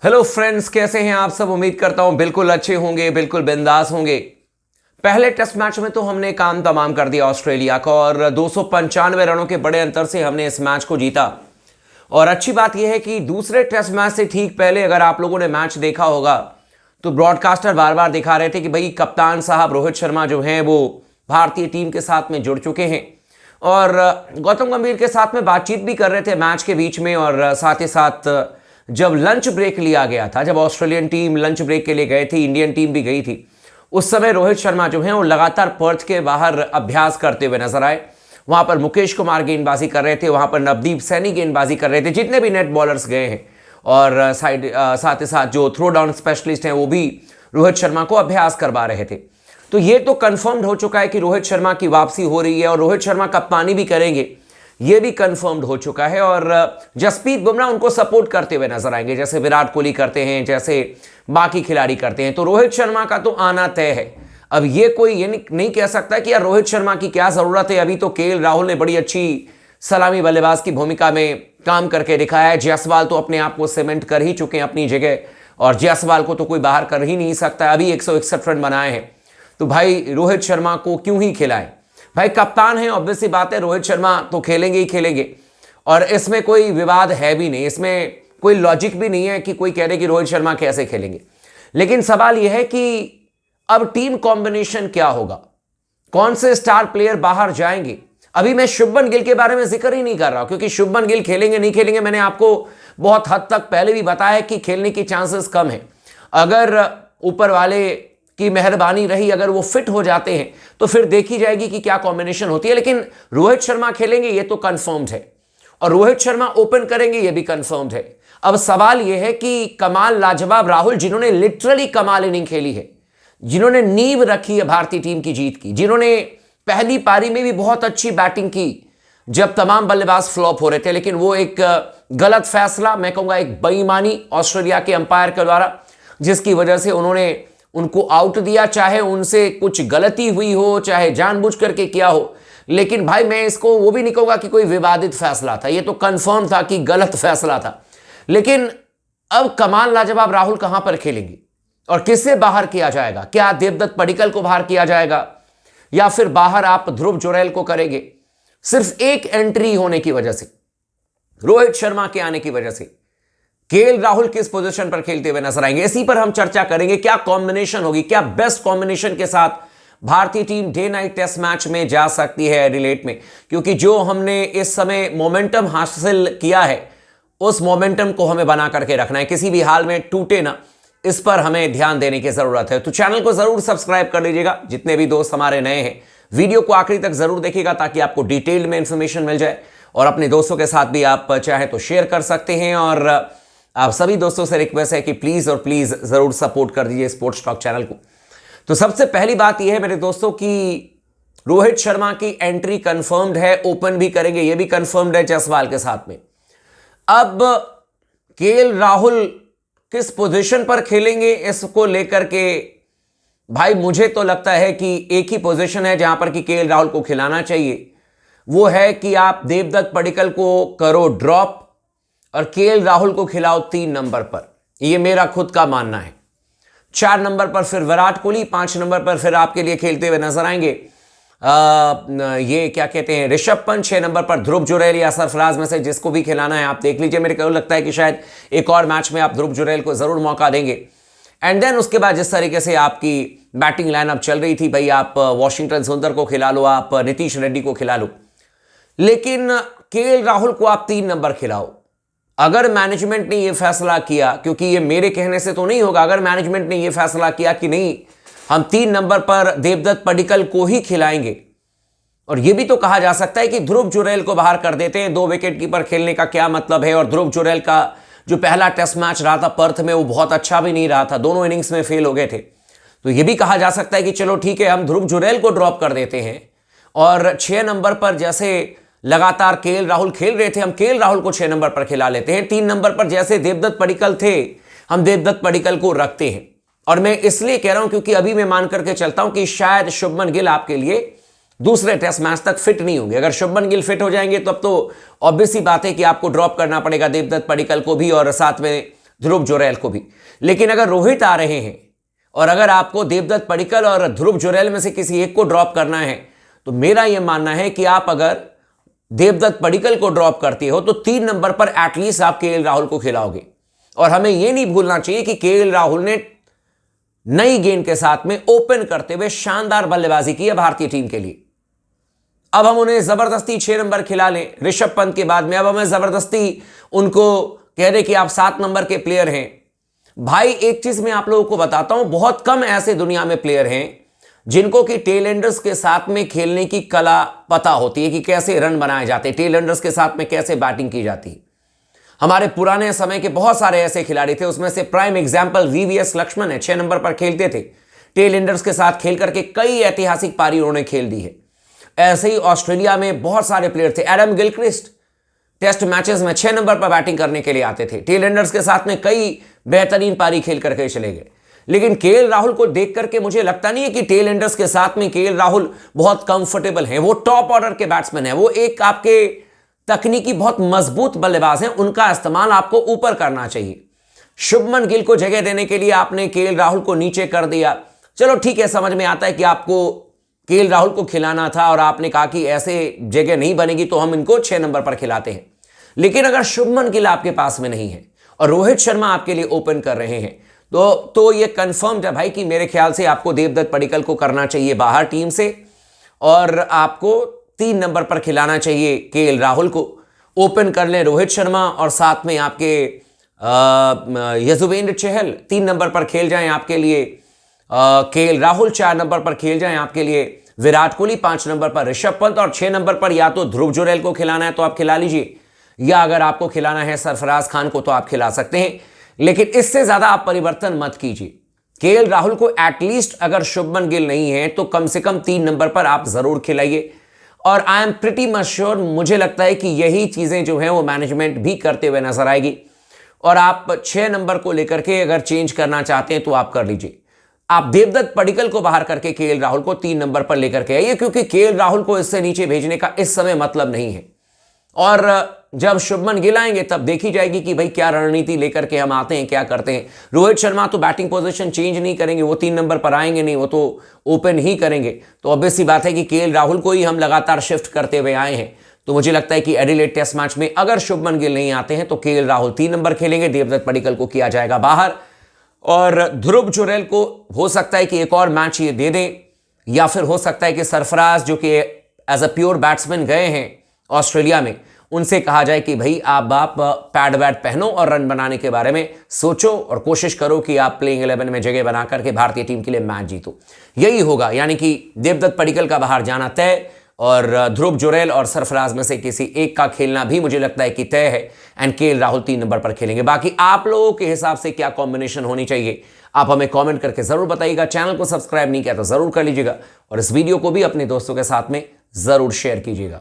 Hello friends, कैसे हैं आप सब। उम्मीद करता हूं बिल्कुल अच्छे होंगे, बिल्कुल बिंदास होंगे। पहले टेस्ट मैच में तो हमने काम तमाम कर दिया ऑस्ट्रेलिया का और 295 रनों के बड़े अंतर से हमने इस मैच को जीता। और अच्छी बात यह है कि दूसरे टेस्ट मैच से ठीक पहले अगर आप लोगों ने मैच देखा होगा तो ब्रॉडकास्टर बार बार दिखा रहे थे कि भाई कप्तान साहब रोहित शर्मा जो हैं वो भारतीय टीम के साथ में जुड़ चुके हैं। और गौतम गंभीर के साथ में बातचीत भी कर रहे थे मैच के बीच में। और साथ ही साथ जब लंच ब्रेक लिया गया था, जब ऑस्ट्रेलियन टीम लंच ब्रेक के लिए गए थे, इंडियन टीम भी गई थी, उस समय रोहित शर्मा जो हैं वो लगातार पर्थ के बाहर अभ्यास करते हुए नजर आए। वहां पर मुकेश कुमार गेंदबाजी कर रहे थे, वहां पर नवदीप सैनी गेंदबाजी कर रहे थे, जितने भी नेट बॉलर्स गए हैं। और साथ ही साथ जो थ्रो डाउन स्पेशलिस्ट हैं वो भी रोहित शर्मा को अभ्यास करवा रहे थे। तो ये तो कंफर्म्ड हो चुका है कि रोहित शर्मा की वापसी हो रही है और रोहित शर्मा कप्तानी भी करेंगे, ये भी कंफर्म्ड हो चुका है। और जसप्रीत बुमराह उनको सपोर्ट करते हुए नजर आएंगे, जैसे विराट कोहली करते हैं, जैसे बाकी खिलाड़ी करते हैं। तो रोहित शर्मा का तो आना तय है। अब ये कोई ये नहीं कह सकता कि यार रोहित शर्मा की क्या जरूरत है, अभी तो केएल राहुल ने बड़ी अच्छी सलामी बल्लेबाज की भूमिका में काम करके दिखाया है। जायसवाल तो अपने आप को सीमेंट कर ही चुके हैं अपनी जगह, और जायसवाल को तो कोई बाहर कर ही नहीं सकता। अभी 161 रन बनाए हैं, तो भाई रोहित शर्मा को क्यों ही खिलाएं। भाई कप्तान है, ऑब्वियस सी बात है, रोहित शर्मा तो खेलेंगे ही खेलेंगे। और इसमें कोई विवाद है भी नहीं, इसमें कोई लॉजिक भी नहीं है कि कोई कह रहे कि रोहित शर्मा कैसे खेलेंगे। लेकिन सवाल यह है कि अब टीम कॉम्बिनेशन क्या होगा, कौन से स्टार प्लेयर बाहर जाएंगे। अभी मैं शुभमन गिल के बारे में जिक्र ही नहीं कर रहा हूं, क्योंकि शुभमन गिल खेलेंगे नहीं खेलेंगे मैंने आपको बहुत हद तक पहले भी बताया कि खेलने की चांसेस कम है। अगर ऊपर वाले की मेहरबानी रही, अगर वो फिट हो जाते हैं तो फिर देखी जाएगी कि क्या कॉम्बिनेशन होती है। लेकिन रोहित शर्मा खेलेंगे ये तो कंफर्म्ड है, और रोहित शर्मा ओपन करेंगे ये भी कंफर्म्ड है। अब सवाल यह है कि कमाल लाजवाब राहुल, जिन्होंने लिटरली कमाल इनिंग खेली है, जिन्होंने नींव रखी है भारतीय टीम की जीत की, जिन्होंने पहली पारी में भी बहुत अच्छी बैटिंग की जब तमाम बल्लेबाज फ्लॉप हो रहे थे, लेकिन वो एक गलत फैसला, मैं कहूंगा एक बेईमानी ऑस्ट्रेलिया के अंपायर के द्वारा, जिसकी वजह से उन्होंने उनको आउट दिया। चाहे उनसे कुछ गलती हुई हो, चाहे जानबूझ करके किया हो, लेकिन भाई मैं इसको वो भी नहीं कहूंगा कि कोई विवादित फैसला था, ये तो कंफर्म था कि गलत फैसला था। लेकिन अब कमाल लाजवाब राहुल कहां पर खेलेंगे और किससे बाहर किया जाएगा? क्या देवदत्त पडिक्कल को बाहर किया जाएगा, या फिर बाहर आप ध्रुव जुरैल को करेंगे? सिर्फ एक एंट्री होने की वजह से, रोहित शर्मा के आने की वजह से केएल राहुल किस पोजीशन पर खेलते हुए नजर आएंगे, इसी पर हम चर्चा करेंगे। क्या कॉम्बिनेशन होगी, क्या बेस्ट कॉम्बिनेशन के साथ भारतीय team day night test match में जा सकती है एडिलेड में। क्योंकि जो हमने इस समय मोमेंटम हासिल किया है, उस मोमेंटम को हमें बना करके रखना है, किसी भी हाल में टूटे ना, इस पर हमें ध्यान देने की जरूरत है। तो चैनल को जरूर सब्सक्राइब कर लीजिएगा, जितने भी दोस्त हमारे नए हैं वीडियो को आखिरी तक जरूर देखिएगा ताकि आपको डिटेल में इंफॉर्मेशन मिल जाए। और अपने दोस्तों के साथ भी आप चाहे तो शेयर कर सकते हैं। और आप सभी दोस्तों से रिक्वेस्ट है कि प्लीज और प्लीज जरूर सपोर्ट कर दीजिए स्पोर्ट्स टॉक चैनल को। तो सबसे पहली बात यह है मेरे दोस्तों कि रोहित शर्मा की एंट्री कंफर्म्ड है, ओपन भी करेंगे ये भी कंफर्म्ड है जायसवाल के साथ में। अब केएल राहुल किस पोजीशन पर खेलेंगे इसको लेकर के भाई मुझे तो लगता है कि एक ही पोजीशन है जहां पर कि केएल राहुल को खिलाना चाहिए, वो है कि आप देवदत्त पडिक्कल को करो ड्रॉप और केएल राहुल को खिलाओ 3 नंबर पर। यह मेरा खुद का मानना है। 4 नंबर पर फिर विराट कोहली, 5 नंबर पर फिर आपके लिए खेलते हुए नजर आएंगे ये क्या कहते हैं ऋषभ पंत, 6 नंबर पर ध्रुव जुरैल या सरफराज में से जिसको भी खिलाना है आप देख लीजिए। मेरे को लगता है कि शायद एक और मैच में आप ध्रुव जुरैल को जरूर मौका देंगे। एंड देन उसके बाद जिस तरीके से आपकी बैटिंग लाइनअप चल रही थी, भाई आप वॉशिंगटन सुंदर को खिला लो, आप नीतीश रेड्डी को खिला लो, लेकिन केएल राहुल को आप 3 नंबर खिलाओ। अगर मैनेजमेंट ने यह फैसला किया, क्योंकि ये मेरे कहने से तो नहीं होगा, अगर मैनेजमेंट ने यह फैसला किया कि नहीं हम 3 नंबर पर देवदत्त पडिक्कल को ही खिलाएंगे, और यह भी तो कहा जा सकता है कि ध्रुव जुरैल को बाहर कर देते हैं, 2 विकेट कीपर खेलने का क्या मतलब है। और ध्रुव जुरैल का जो पहला टेस्ट मैच रहा था पर्थ में, वो बहुत अच्छा भी नहीं रहा था, दोनों इनिंग्स में फेल हो गए थे। तो यह भी कहा जा सकता है कि चलो ठीक है हम ध्रुव जुरैल को ड्रॉप कर देते हैं, और 6 नंबर पर जैसे लगातार केएल राहुल खेल रहे थे, हम केएल राहुल को 6 नंबर पर खिला लेते हैं। 3 नंबर पर जैसे देवदत्त पडिक्कल थे, हम देवदत्त पडिक्कल को रखते हैं। और मैं इसलिए कह रहा हूं क्योंकि अभी मैं मान करके चलता हूं कि शायद शुभमन गिल आपके लिए दूसरे टेस्ट मैच तक फिट नहीं होंगे। अगर शुभमन गिल फिट हो जाएंगे तो अब तो ऑब्वियस ही बात है कि आपको ड्रॉप करना पड़ेगा देवदत्त पडिक्कल को भी, और साथ में ध्रुव जुरैल को भी। लेकिन अगर रोहित आ रहे हैं और अगर आपको देवदत्त पडिक्कल और ध्रुव जुरैल में से किसी एक को ड्रॉप करना है, तो मेरा यह मानना है कि आप अगर देवदत्त पडिक्कल को ड्रॉप करते हो तो 3 नंबर पर एटलीस्ट आप केएल राहुल को खिलाओगे। और हमें यह नहीं भूलना चाहिए कि केएल राहुल ने नई गेंद के साथ में ओपन करते हुए शानदार बल्लेबाजी की है भारतीय टीम के लिए। अब हम उन्हें जबरदस्ती 6 नंबर खिला लें ऋषभ पंत के बाद में, अब हमें जबरदस्ती उनको कह रहे कि आप 7 नंबर के प्लेयर हैं। भाई एक चीज मैं आप लोगों को बताता हूं, बहुत कम ऐसे दुनिया में प्लेयर हैं जिनको कि टेल एंडर्स के साथ में खेलने की कला पता होती है कि कैसे रन बनाए जाते हैं, टेल एंडर्स के साथ में कैसे बैटिंग की जाती है। हमारे पुराने समय के बहुत सारे ऐसे खिलाड़ी थे, उसमें से प्राइम एग्जाम्पल वीवीएस लक्ष्मण है। 6 नंबर पर खेलते थे, टेल एंडर्स के साथ खेल करके कई ऐतिहासिक पारी उन्होंने खेल दी है। ऐसे ही ऑस्ट्रेलिया में बहुत सारे प्लेयर थे। एडम गिलक्रिस्ट टेस्ट मैचेस में 6 नंबर पर बैटिंग करने के लिए आते थे, टेल एंडर्स के साथ में कई बेहतरीन पारी खेल करके चले गए। लेकिन केएल राहुल को देख करके मुझे लगता नहीं है कि टेल एंडर्स के साथ में केएल राहुल बहुत कंफर्टेबल हैं। वो टॉप ऑर्डर के बैट्समैन हैं, वो एक आपके तकनीकी बहुत मजबूत बल्लेबाज हैं, उनका इस्तेमाल आपको ऊपर करना चाहिए। शुभमन गिल को जगह देने के लिए आपने केएल राहुल को नीचे कर दिया, चलो ठीक है, समझ में आता है कि आपको केएल राहुल को खिलाना था और आपने कहा कि ऐसे जगह नहीं बनेगी तो हम इनको 6 नंबर पर खिलाते हैं। लेकिन अगर शुभमन गिल आपके पास में नहीं है और रोहित शर्मा आपके लिए ओपन कर रहे हैं तो ये कंफर्म है भाई कि मेरे ख्याल से आपको देवदत्त पडिक्कल को करना चाहिए बाहर टीम से और आपको 3 नंबर पर खिलाना चाहिए केएल राहुल को। ओपन कर लें रोहित शर्मा और साथ में आपके यजुवेंद्र चहल 3 नंबर पर खेल जाएं आपके लिए, केएल राहुल 4 नंबर पर खेल जाएं आपके लिए, विराट कोहली 5 नंबर पर, ऋषभ पंत और 6 नंबर पर या तो ध्रुव जुरैल को खिलाना है तो आप खिला लीजिए, या अगर आपको खिलाना है सरफराज खान को तो आप खिला सकते हैं। लेकिन इससे ज्यादा आप परिवर्तन मत कीजिए। केएल राहुल को एटलीस्ट अगर शुभमन गिल नहीं है तो कम से कम 3 नंबर पर आप जरूर खिलाइए। और I am pretty much sure, मुझे लगता है कि यही चीजें जो हैं वो मैनेजमेंट भी करते हुए नजर आएगी। और आप 6 नंबर को लेकर के अगर चेंज करना चाहते हैं तो आप कर लीजिए। आप देवदत्त पडिक्कल को बाहर करके केएल राहुल को 3 नंबर पर लेकर के आइए, क्योंकि केएल राहुल को इससे नीचे भेजने का इस समय मतलब नहीं है। और जब शुभमन गिल आएंगे तब देखी जाएगी कि भाई क्या रणनीति लेकर के हम आते हैं, क्या करते हैं। रोहित शर्मा तो बैटिंग पोजीशन चेंज नहीं करेंगे, वो 3 नंबर पर आएंगे नहीं, वो तो ओपन ही करेंगे। तो ऑब्वियस सी बात है कि केएल राहुल को ही हम लगातार शिफ्ट करते हुए आए हैं। तो मुझे लगता है कि एडिलेड टेस्ट मैच में अगर शुभमन गिल नहीं आते हैं तो केएल राहुल 3 नंबर खेलेंगे, देवदत्त पडिक्कल को किया जाएगा बाहर। और ध्रुव जुरैल को हो सकता है कि एक और मैच ये दे दें, या फिर हो सकता है कि सरफराज जो कि एज अ प्योर बैट्समैन गए हैं ऑस्ट्रेलिया में, उनसे कहा जाए कि भाई आप पैड वैड पहनो और रन बनाने के बारे में सोचो और कोशिश करो कि आप प्लेइंग 11 में जगह बना करके भारतीय टीम के लिए मैच जीतो। यही होगा, यानी कि देवदत्त पडिक्कल का बाहर जाना तय और ध्रुव जुरैल और सरफराज में से किसी एक का खेलना भी मुझे लगता है कि तय है। एंड केएल राहुल 3 नंबर पर खेलेंगे। बाकी आप लोगों के हिसाब से क्या कॉम्बिनेशन होनी चाहिए आप हमें कमेंट करके जरूर बताइएगा। चैनल को सब्सक्राइब नहीं किया तो जरूर कर लीजिएगा और इस वीडियो को भी अपने दोस्तों के साथ में जरूर शेयर कीजिएगा।